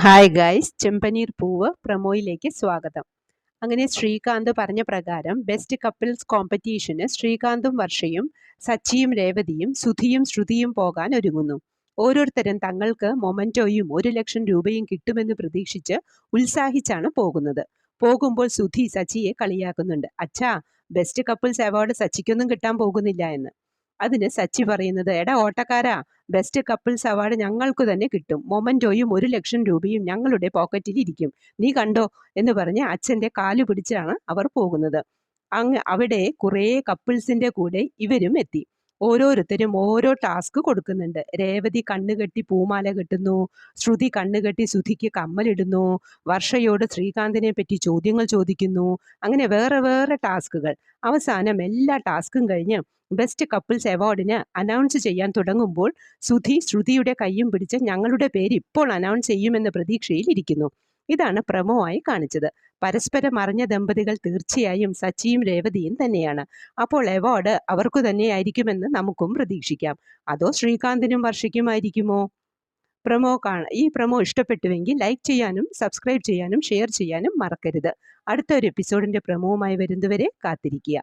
Hi guys, ചെമ്പനീർ പൂവ് പ്രമോയിലേക്ക് സ്വാഗതം. അങ്ങനെ ശ്രീകാന്ത് പറഞ്ഞ പ്രകാരം ബെസ്റ്റ് കപ്പിൾസ് കോമ്പറ്റീഷന് ശ്രീകാന്തും വർഷയും, സച്ചിയും രേവതിയും, സുധിയും ശ്രുതിയും പോകാൻ ഒരുങ്ങുന്നു. ഓരോരുത്തരും തങ്ങൾക്ക് മൊമൻറ്റോയും 1,00,000 രൂപയും കിട്ടുമെന്ന് പ്രതീക്ഷിച്ച് ഉത്സാഹിച്ചാണ് പോകുന്നത്. പോകുമ്പോൾ സുധി സച്ചിയെ കളിയാക്കുന്നുണ്ട്. അച്ഛാ, ബെസ്റ്റ് കപ്പിൾസ് അവാർഡ് സച്ചിക്കൊന്നും കിട്ടാൻ പോകുന്നില്ല എന്ന്. അതിന് സച്ചി പറയുന്നത്, എടാ ഓട്ടക്കാരാ, ബെസ്റ്റ് കപ്പിൾസ് അവാർഡ് ഞങ്ങൾക്ക് തന്നെ കിട്ടും. മൊമൻറ്റോയും 1,00,000 രൂപയും ഞങ്ങളുടെ പോക്കറ്റിൽ ഇരിക്കും. നീ കണ്ടോ എന്ന് പറഞ്ഞ് അച്ഛൻ്റെ കാലു പിടിച്ചാണ് അവർ പോകുന്നത്. അവിടെ കുറേ കപ്പിൾസിൻ്റെ കൂടെ ഇവരും എത്തി. ഓരോരുത്തരും ഓരോ ടാസ്ക് കൊടുക്കുന്നുണ്ട്. രേവതി കണ്ണുകെട്ടി പൂമാല കെട്ടുന്നു, ശ്രുതി കണ്ണുകെട്ടി സുധിക്ക് കമ്മലിടുന്നു, വർഷയോട് ശ്രീകാന്തിനെ പറ്റി ചോദ്യങ്ങൾ ചോദിക്കുന്നു. അങ്ങനെ വേറെ വേറെ ടാസ്കുകൾ. അവസാനം എല്ലാ ടാസ്കും കഴിഞ്ഞ് ബെസ്റ്റ് കപ്പിൾസ് അവാർഡിന് അനൗൺസ് ചെയ്യാൻ തുടങ്ങുമ്പോൾ സുധി ശ്രുതിയുടെ കൈയും പിടിച്ച് ഞങ്ങളുടെ പേര് ഇപ്പോൾ അനൗൺസ് ചെയ്യുമെന്ന പ്രതീക്ഷയിൽ ഇരിക്കുന്നു. ഇതാണ് പ്രമോ ആയി കാണിച്ചത്. പരസ്പരം അറിഞ്ഞ ദമ്പതികൾ തീർച്ചയായും സച്ചിയും രേവതിയും തന്നെയാണ്. അപ്പോൾ അവാർഡ് അവർക്കു തന്നെയായിരിക്കുമെന്ന് നമുക്കും പ്രതീക്ഷിക്കാം. അതോ ശ്രീകാന്തിനും വർഷയ്ക്കുമായിരിക്കുമോ? ഈ പ്രമോ ഇഷ്ടപ്പെട്ടുവെങ്കിൽ ലൈക്ക് ചെയ്യാനും സബ്സ്ക്രൈബ് ചെയ്യാനും ഷെയർ ചെയ്യാനും മറക്കരുത്. അടുത്തൊരു എപ്പിസോഡിൻ്റെ പ്രമോവുമായി വരുന്നതുവരെ കാത്തിരിക്കുക.